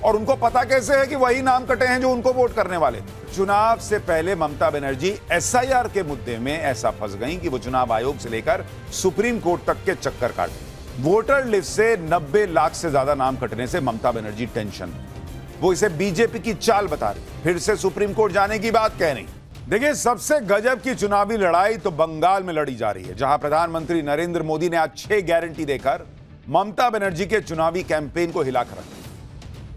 और उनको पता कैसे है कि वही नाम कटे हैं जो उनको वोट करने वाले थे। चुनाव से पहले ममता बनर्जी एसआईआर के मुद्दे में ऐसा फंस गई कि वो चुनाव आयोग से लेकर सुप्रीम कोर्ट तक के चक्कर काटे। वोटर लिस्ट से 90 लाख से ज्यादा नाम कटने से ममता बनर्जी टेंशन, वो इसे बीजेपी की चाल बता रही, फिर से सुप्रीम कोर्ट जाने की बात कह रही। देखिए, सबसे गजब की चुनावी लड़ाई तो बंगाल में लड़ी जा रही है, जहां प्रधानमंत्री नरेंद्र मोदी ने आज 6 गारंटी देकर ममता बनर्जी के चुनावी कैंपेन को हिलाकर रख दिया।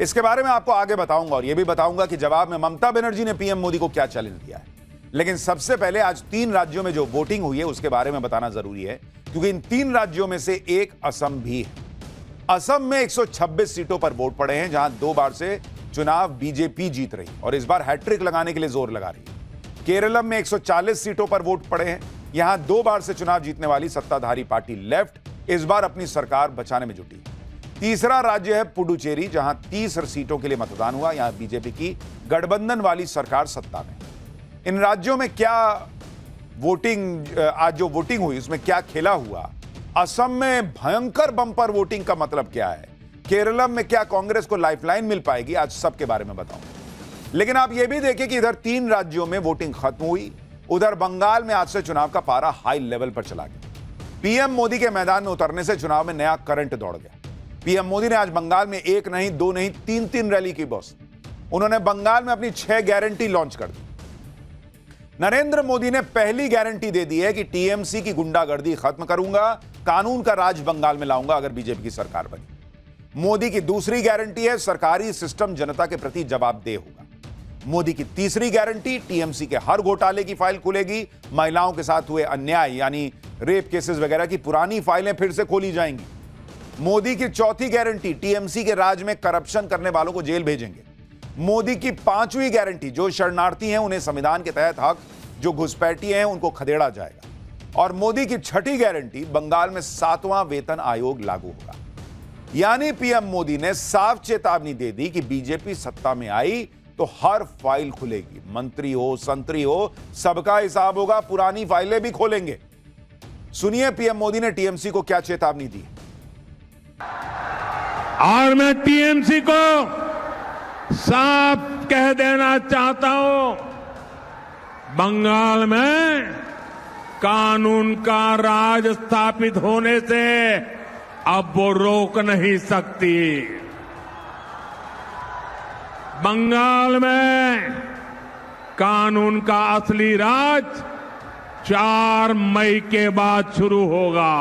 इसके बारे में आपको आगे बताऊंगा और यह भी बताऊंगा कि जवाब में ममता बनर्जी ने पीएम मोदी को क्या चैलेंज दिया है। लेकिन सबसे पहले आज 3 राज्यों में जो वोटिंग हुई है उसके बारे में बताना जरूरी है, क्योंकि इन 3 राज्यों में से एक असम भी है। असम में 126 सीटों पर वोट पड़े हैं, जहां 2 बार से चुनाव बीजेपी जीत रही और इस बार हैट्रिक लगाने के लिए जोर लगा रही है। केरलम में 140 सीटों पर वोट पड़े हैं, यहां 2 बार से चुनाव जीतने वाली सत्ताधारी पार्टी लेफ्ट इस बार अपनी सरकार बचाने में जुटी। तीसरा राज्य है पुडुचेरी, जहां 30 सीटों के लिए मतदान हुआ, यहां बीजेपी की गठबंधन वाली सरकार सत्ता में। इन राज्यों में क्या वोटिंग, आज जो वोटिंग हुई उसमें क्या खेला हुआ? असम में भयंकर बंपर वोटिंग का मतलब क्या है? केरलम में क्या कांग्रेस को लाइफलाइन मिल पाएगी? आज सबके बारे में बताऊंगा। लेकिन आप यह भी देखें कि इधर 3 राज्यों में वोटिंग खत्म हुई, उधर बंगाल में आज से चुनाव का पारा हाई लेवल पर चला गया। पीएम मोदी के मैदान में उतरने से चुनाव में नया करंट दौड़ गया। पीएम मोदी ने आज बंगाल में 1 नहीं, 2 नहीं, 3 रैली की बॉस। उन्होंने बंगाल में अपनी 6 गारंटी लॉन्च कर दी। नरेंद्र मोदी ने पहली गारंटी दे दी है कि टीएमसी की गुंडागर्दी खत्म करूंगा, कानून का राज बंगाल में लाऊंगा अगर बीजेपी की सरकार बनी। मोदी की दूसरी गारंटी है सरकारी सिस्टम जनता के प्रति जवाबदेह होगा। मोदी की तीसरी गारंटी, टीएमसी के हर घोटाले की फाइल खुलेगी, महिलाओं के साथ हुए अन्याय यानी रेप केसेस वगैरह की पुरानी फाइलें फिर से खोली जाएंगी। मोदी की चौथी गारंटी, टीएमसी के राज में करप्शन करने वालों को जेल भेजेंगे। मोदी की 5वीं गारंटी, जो शरणार्थी हैं उन्हें संविधान के तहत हक, जो घुसपैठिए हैं उनको खदेड़ा जाएगा। और मोदी की 6ठी गारंटी, बंगाल में 7वां वेतन आयोग लागू होगा। यानी पीएम मोदी ने साफ चेतावनी दे दी कि बीजेपी सत्ता में आई तो हर फाइल खुलेगी, मंत्री हो, संतरी हो, सबका हिसाब होगा, पुरानी फाइलें भी खोलेंगे। सुनिए पीएम मोदी ने टीएमसी को क्या चेतावनी दी। और मैं टीएमसी को साफ कह देना चाहता हूं, बंगाल में कानून का राज स्थापित होने से अब वो रोक नहीं सकती। बंगाल में कानून का असली राज 4 मई के बाद शुरू होगा।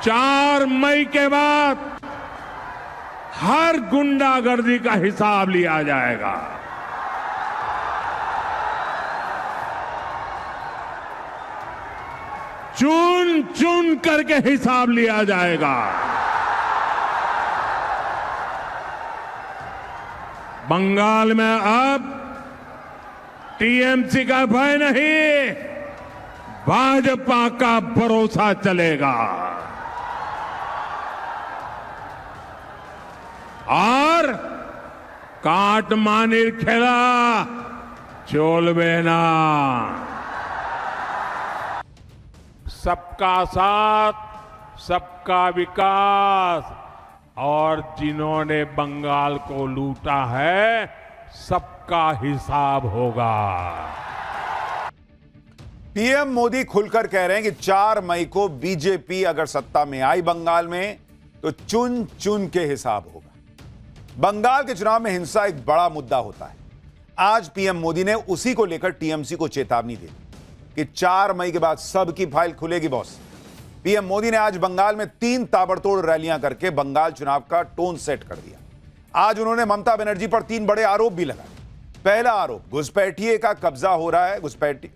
चार मई के बाद हर गुंडागर्दी का हिसाब लिया जाएगा। चुन चुन करके हिसाब लिया जाएगा। बंगाल में अब टीएमसी का भय नहीं, भाजपा का भरोसा चलेगा। और काटमानिर खेला चोलबे ना। सबका साथ, सबका विकास, और जिन्होंने बंगाल को लूटा है सबका हिसाब होगा। पीएम मोदी खुलकर कह रहे हैं कि 4 मई को बीजेपी अगर सत्ता में आई बंगाल में तो चुन चुन के हिसाब होगा। बंगाल के चुनाव में हिंसा एक बड़ा मुद्दा होता है। आज पीएम मोदी ने उसी को लेकर टीएमसी को चेतावनी दी कि 4 मई के बाद सबकी फाइल खुलेगी बॉस। पीएम मोदी ने आज बंगाल में 3 ताबड़तोड़ रैलियां करके बंगाल चुनाव का टोन सेट कर दिया। आज उन्होंने ममता बनर्जी पर 3 बड़े आरोप भी लगाए। पहला आरोप, घुसपैठिए का कब्जा हो रहा है, घुसपैठी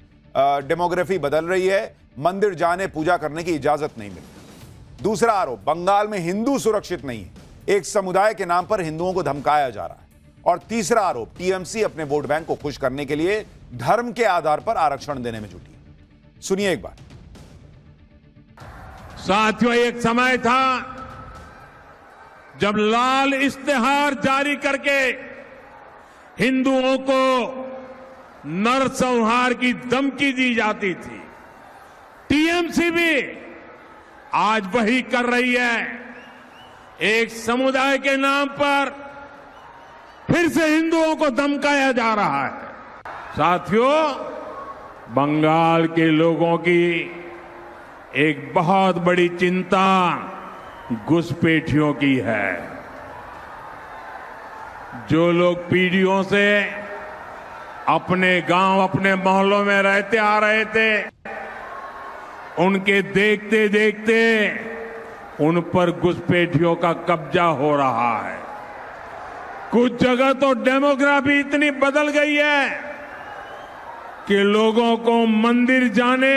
डेमोग्राफी बदल रही है, मंदिर जाने पूजा करने की इजाजत नहीं मिलती। दूसरा आरोप, बंगाल में हिंदू सुरक्षित नहीं है, एक समुदाय के नाम पर हिंदुओं को धमकाया जा रहा है। और तीसरा आरोप, टीएमसी अपने वोट बैंक को खुश करने के लिए धर्म के आधार पर आरक्षण देने में जुटी है। सुनिए एक बार। साथियों, एक समय था जब लाल इश्तेहार जारी करके हिंदुओं को नरसंहार की धमकी दी जाती थी। टीएमसी भी आज वही कर रही है। एक समुदाय के नाम पर फिर से हिंदुओं को धमकाया जा रहा है। साथियों, बंगाल के लोगों की एक बहुत बड़ी चिंता घुसपैठियों की है। जो लोग पीढ़ियों से अपने गांव, अपने मोहल्लों में रहते आ रहे थे, उनके देखते देखते उन पर घुसपैठियों का कब्जा हो रहा है। कुछ जगह तो डेमोग्राफी इतनी बदल गई है कि लोगों को मंदिर जाने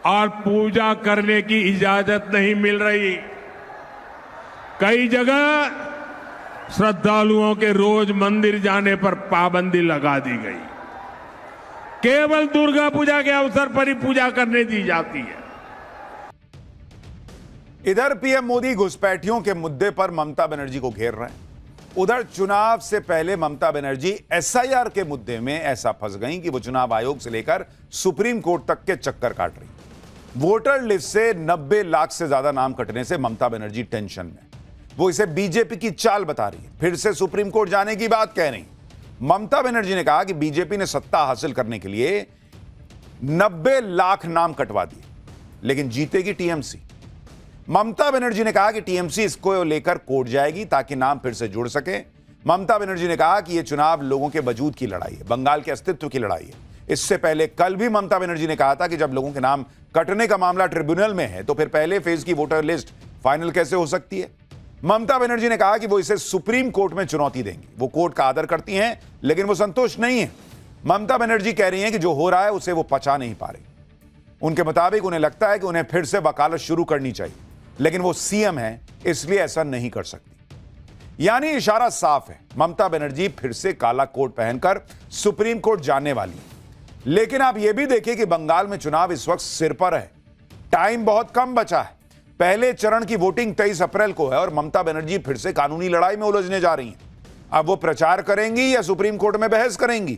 और पूजा करने की इजाजत नहीं मिल रही। कई जगह श्रद्धालुओं के रोज मंदिर जाने पर पाबंदी लगा दी गई। केवल दुर्गा पूजा के अवसर पर ही पूजा करने दी जाती है। इधर पीएम मोदी घुसपैठियों के मुद्दे पर ममता बनर्जी को घेर रहे हैं। उधर चुनाव से पहले ममता बनर्जी एसआईआर के मुद्दे में ऐसा फंस गई कि वो चुनाव आयोग से लेकर सुप्रीम कोर्ट तक के चक्कर काट रही। वोटर लिस्ट से 90 लाख से ज्यादा नाम कटने से ममता बनर्जी टेंशन में। वो इसे बीजेपी की चाल बता रही है। फिर से सुप्रीम कोर्ट जाने की बात कह रही। ममता बनर्जी ने कहा कि बीजेपी ने सत्ता हासिल करने के लिए 90 लाख नाम कटवा दिए, लेकिन जीतेगी टीएमसी। ममता बनर्जी ने कहा कि टीएमसी इसको लेकर कोर्ट जाएगी ताकि नाम फिर से जुड़ सके। ममता बनर्जी ने कहा कि यह चुनाव लोगों के वजूद की लड़ाई है, बंगाल के अस्तित्व की लड़ाई है। इससे पहले कल भी ममता बनर्जी ने कहा था कि जब लोगों के नाम कटने का मामला ट्रिब्यूनल में है तो फिर पहले फेज की वोटर लिस्ट फाइनल कैसे हो सकती है। ममता बनर्जी ने कहा कि वो इसे सुप्रीम कोर्ट में चुनौती देंगी। वो कोर्ट का आदर करती हैं, लेकिन वो संतुष्ट नहीं है। ममता बनर्जी कह रही हैं कि जो हो रहा है उसे वो पचा नहीं पा रही। उनके मुताबिक उन्हें लगता है कि उन्हें फिर से वकालत शुरू करनी चाहिए, लेकिन वो सीएम है, इसलिए ऐसा नहीं कर सकती। यानी इशारा साफ है, ममता बनर्जी फिर से काला कोट पहनकर सुप्रीम कोर्ट जाने वाली है। लेकिन आप यह भी देखिए कि बंगाल में चुनाव इस वक्त सिर पर है। टाइम बहुत कम बचा है। पहले चरण की वोटिंग 23 अप्रैल को है और ममता बनर्जी फिर से कानूनी लड़ाई में उलझने जा रही हैं। अब वो प्रचार करेंगी या सुप्रीम कोर्ट में बहस करेंगी।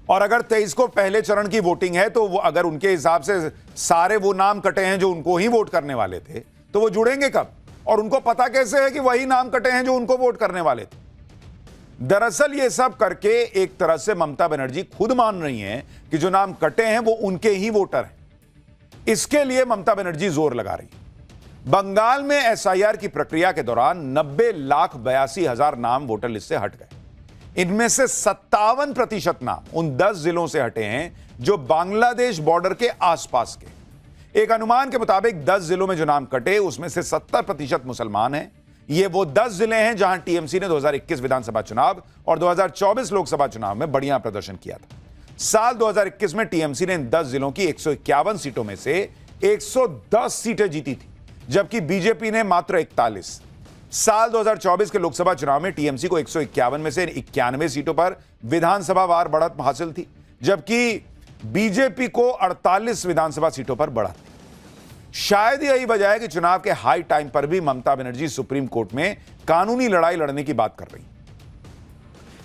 और अगर 23 को पहले चरण की वोटिंग है तो वो अगर उनके हिसाब से सारे वो नाम कटे हैं जो उनको ही वोट करने वाले थे, तो वो जुड़ेंगे कब? और उनको पता कैसे है कि वही नाम कटे हैं जो उनको वोट करने वाले थे? दरअसल ये सब करके एक तरह से ममता बनर्जी खुद मान रही हैं कि जो नाम कटे हैं वो उनके ही वोटर हैं। इसके लिए ममता बनर्जी जोर लगा रही है। बंगाल में एसआईआर की प्रक्रिया के दौरान 90,82,000 नाम वोटर लिस्ट से हट गए। इनमें से 57% नाम उन 10 जिलों से हटे हैं जो बांग्लादेश बॉर्डर के आसपास के। एक अनुमान के मुताबिक 10 जिलों में जो नाम कटे उसमें से 70% मुसलमान हैं। ये वो 10 जिले हैं जहां टीएमसी ने 2021 विधानसभा चुनाव और 2024 लोकसभा चुनाव में बढ़िया प्रदर्शन किया था। साल 2021 में टीएमसी ने इन 10 जिलों की 151 सीटों में से 110 सीटें जीती थी, जबकि बीजेपी ने मात्र 41। साल 2024 के लोकसभा चुनाव में टीएमसी को 151 में से 91 सीटों पर विधानसभा वार बढ़त हासिल थी, जबकि बीजेपी को 48 विधानसभा सीटों पर बढ़त थी। शायद यही वजह है कि चुनाव के हाई टाइम पर भी ममता बनर्जी सुप्रीम कोर्ट में कानूनी लड़ाई लड़ने की बात कर रही।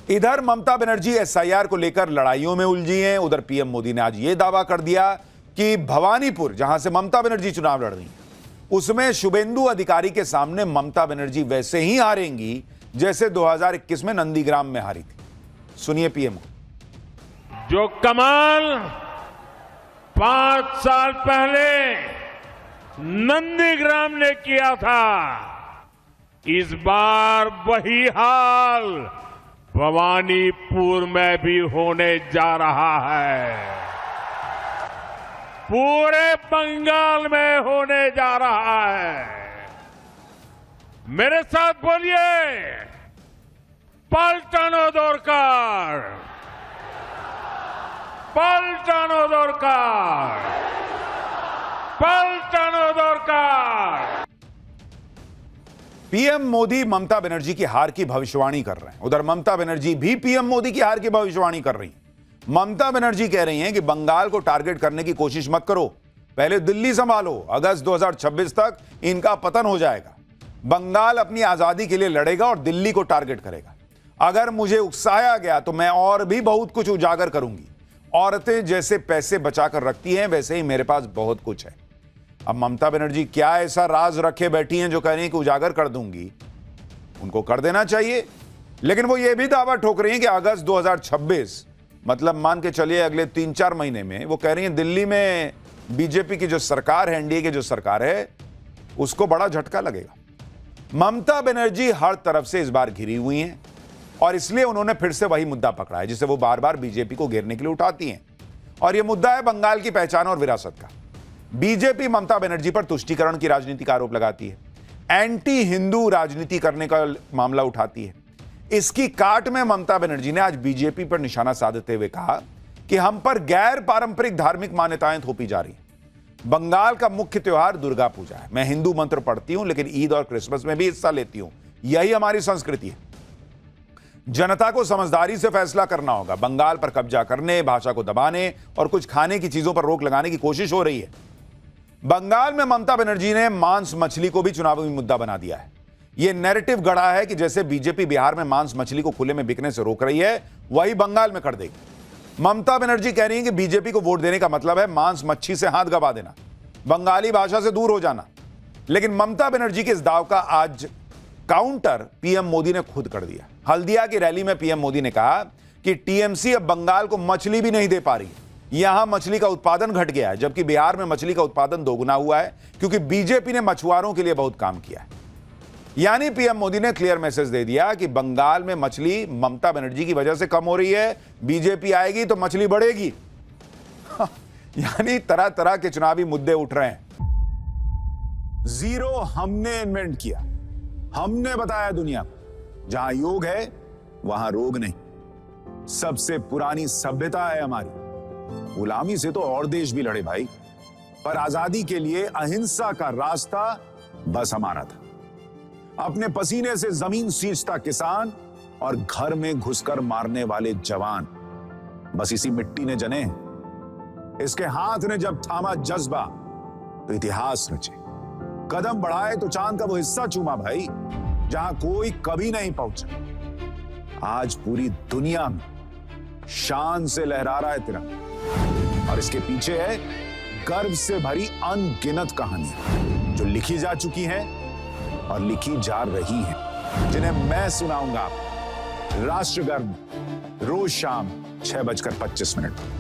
इधर ममता बनर्जी एसआईआर को लेकर लड़ाइयों में उलझी हैं। उधर पीएम मोदी ने आज यह दावा कर दिया कि भवानीपुर, जहां से ममता बनर्जी चुनाव लड़ रही हैं, उसमें शुभेंदु अधिकारी के सामने ममता बनर्जी वैसे ही हारेंगी जैसे 2021 में नंदीग्राम में हारी थी। सुनिए पीएम को। जो कमाल 5 साल पहले नंदीग्राम ने किया था, इस बार वही हाल भवानीपुर में भी होने जा रहा है। पूरे बंगाल में होने जा रहा है। मेरे साथ बोलिए, पलटानो दरकार, पलटानो दरकार, पलटानो दरकार। पीएम मोदी ममता बनर्जी की हार की भविष्यवाणी कर रहे हैं। उधर ममता बनर्जी भी पीएम मोदी की हार की भविष्यवाणी कर रही हैं। ममता बनर्जी कह रही हैं कि बंगाल को टारगेट करने की कोशिश मत करो, पहले दिल्ली संभालो। अगस्त 2026 तक इनका पतन हो जाएगा। बंगाल अपनी आजादी के लिए लड़ेगा और दिल्ली को टारगेट करेगा। अगर मुझे उकसाया गया तो मैं और भी बहुत कुछ उजागर करूंगी। औरतें जैसे पैसे बचाकर रखती हैं, वैसे ही मेरे पास बहुत कुछ है। अब ममता बनर्जी क्या ऐसा राज रखे बैठी हैं जो कह रही हैं कि उजागर कर दूंगी? उनको कर देना चाहिए, लेकिन वो ये भी दावा ठोक रही हैं कि अगस्त 2026 मतलब मान के चलिए अगले 3-4 महीने में, वो कह रही हैं दिल्ली में बीजेपी की जो सरकार है, एनडीए की जो सरकार है, उसको बड़ा झटका लगेगा। ममता बनर्जी हर तरफ से इस बार घिरी हुई हैं और इसलिए उन्होंने फिर से वही मुद्दा पकड़ा है जिसे वो बार बार बीजेपी को घेरने के लिए उठाती हैं, और यह मुद्दा है बंगाल की पहचान और विरासत का। बीजेपी ममता बनर्जी पर तुष्टीकरण की राजनीति का आरोप लगाती है, एंटी हिंदू राजनीति करने का मामला उठाती है। इसकी काट में ममता बनर्जी ने आज बीजेपी पर निशाना साधते हुए कहा कि हम पर गैर पारंपरिक धार्मिक मान्यताएं थोपी जा रही हैं। बंगाल का मुख्य त्योहार दुर्गा पूजा है। मैं हिंदू मंत्र पढ़ती हूं, लेकिन ईद और क्रिसमस में भी हिस्सा लेती हूं। यही हमारी संस्कृति है। जनता को समझदारी से फैसला करना होगा। बंगाल पर कब्जा करने, भाषा को दबाने और कुछ खाने की चीजों पर रोक लगाने की कोशिश हो रही है। बंगाल में ममता बनर्जी ने मांस मछली को भी चुनावी मुद्दा बना दिया है। यह नैरेटिव गढ़ा है कि जैसे बीजेपी बिहार में मांस मछली को खुले में बिकने से रोक रही है, वही बंगाल में कर देगी। ममता बनर्जी कह रही है कि बीजेपी को वोट देने का मतलब है मांस मच्छी से हाथ गवा देना, बंगाली भाषा से दूर हो जाना। लेकिन ममता बनर्जी के इस दाव का आज काउंटर पीएम मोदी ने खुद कर दिया। हल्दिया की रैली में पीएम मोदी ने कहा कि टीएमसी अब बंगाल को मछली भी नहीं दे पा रही। यहां मछली का उत्पादन घट गया है, जबकि बिहार में मछली का उत्पादन दोगुना हुआ है, क्योंकि बीजेपी ने मछुआरों के लिए बहुत काम किया है। यानी पीएम मोदी ने क्लियर मैसेज दे दिया कि बंगाल में मछली ममता बनर्जी की वजह से कम हो रही है, बीजेपी आएगी तो मछली बढ़ेगी। यानी तरह तरह के चुनावी मुद्दे उठ रहे हैं। जीरो हमने इन्वेंट किया, हमने बताया दुनिया को, जहां योग है वहां रोग नहीं। सबसे पुरानी सभ्यता है हमारी। गुलामी से तो और देश भी लड़े भाई, पर आजादी के लिए अहिंसा का रास्ता बस हमारा था। अपने पसीने से जमीन सींचता किसान और घर में घुसकर मारने वाले जवान, बस इसी मिट्टी ने जने। इसके हाथ ने जब थामा जज्बा तो इतिहास रचे। कदम बढ़ाए तो चांद का वो हिस्सा चूमा भाई, जहां कोई कभी नहीं पहुंचा। आज पूरी दुनिया में शान से लहरा रहा है तिरंगा, और इसके पीछे है गर्व से भरी अनगिनत कहानियां जो लिखी जा चुकी हैं और लिखी जा रही हैं, जिन्हें मैं सुनाऊंगा आपको राष्ट्रगर्व रोज शाम 6:25 पर।